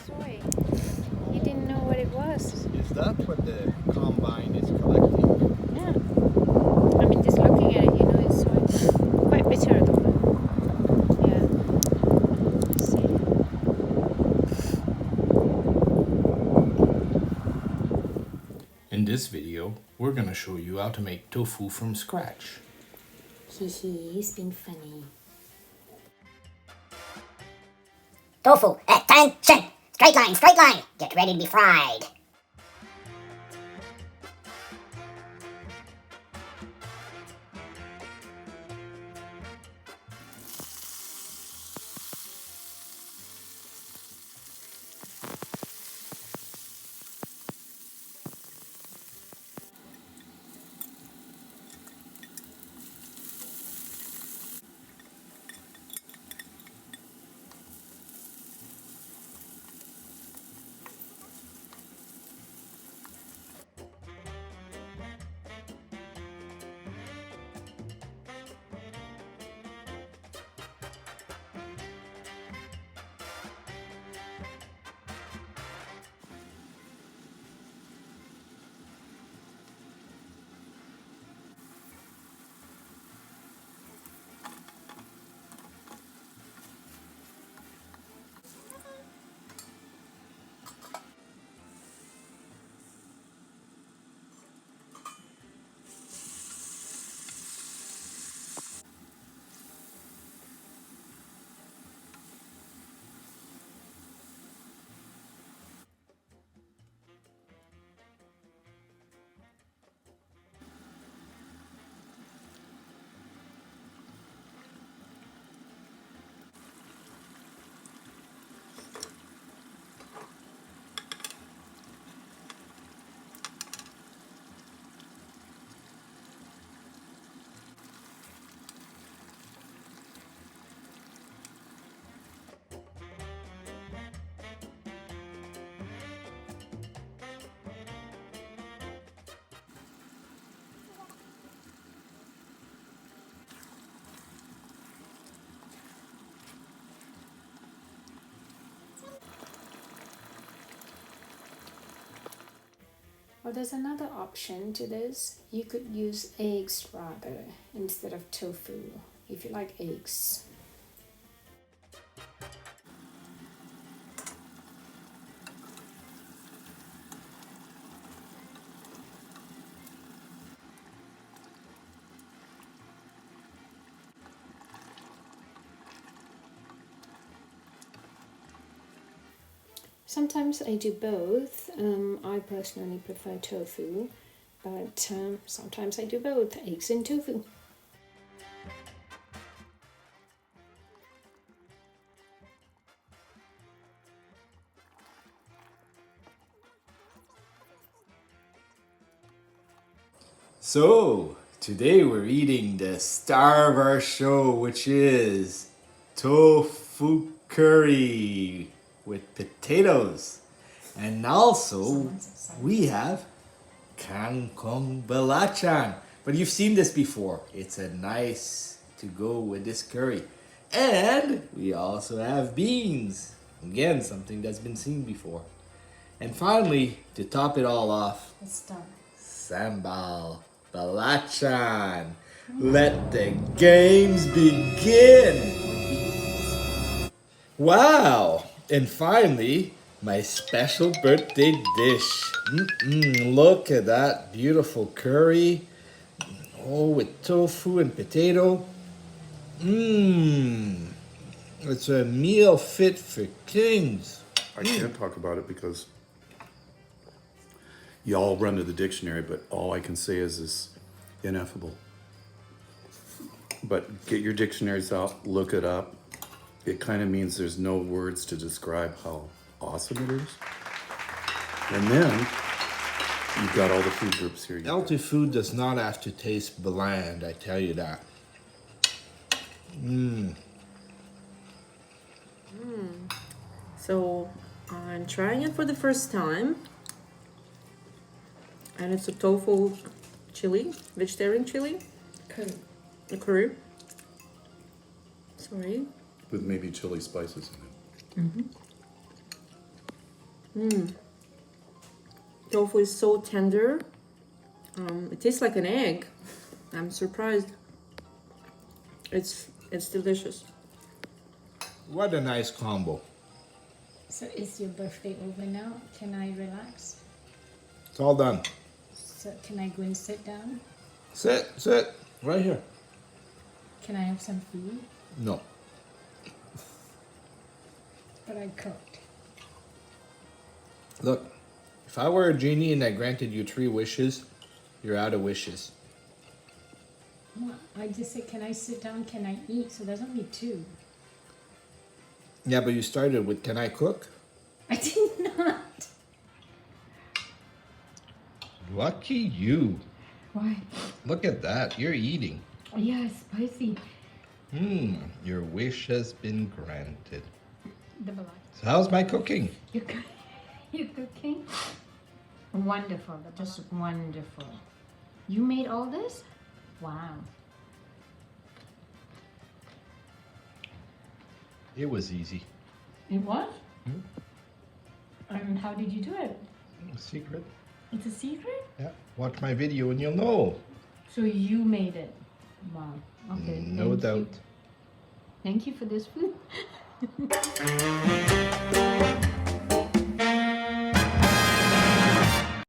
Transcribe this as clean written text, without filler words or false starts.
soy. You didn't know what it was. Is that what the combine is collecting? Yeah. I mean, just looking at it, you know it's soy. Quite bitter though. Yeah. Let's see. In this video, we're gonna show you how to make tofu from scratch. He's been funny. Tofu, attention! Straight line, straight line! Get ready to be fried. Well, there's another option to this. You could use eggs rather instead of tofu if you like eggs. Sometimes I do both. I personally prefer tofu, but sometimes I do both, eggs and tofu. So, today we're eating the star of our show, which is tofu curry with potatoes. And also, we have kangkong belacan. But you've seen this before. It's a nice to go with this curry. And we also have beans. Again, something that's been seen before. And finally, to top it all off, sambal belacan. Let the games begin. Wow! And finally, my special birthday dish. Look at that beautiful curry. Oh, with tofu and potato. It's a meal fit for kings. I can't talk about it because y'all run to the dictionary, but all I can say is ineffable. But get your dictionaries out, look it up. It kind of means there's no words to describe how awesome it is. And then you've got all the food groups here. Healthy food does not have to taste bland, I tell you that. So I'm trying it for the first time, and it's a tofu chili, vegetarian chili, a curry. Sorry. With maybe chili spices in it. Tofu is so tender. It tastes like an egg. I'm surprised. It's delicious. What a nice combo. So is your birthday over now? Can I relax? It's all done. So can I go and sit down? Sit, right here. Can I have some food? No. But I cooked. Look, if I were a genie and I granted you 3 wishes, you're out of wishes. Well, I just said, can I sit down? Can I eat? So there's only 2. Yeah, but you started with, can I cook? I did not. Lucky you. Why? Look at that. You're eating. Yeah, spicy. Your wish has been granted. Double So how's my cooking? You cooking? Wonderful. Just wonderful. You made all this? Wow. It was easy. It was? And how did you do it? Secret. It's a secret? Yeah. Watch my video and you'll know. So you made it. Wow. Okay. No thank doubt. you. Thank you for this food.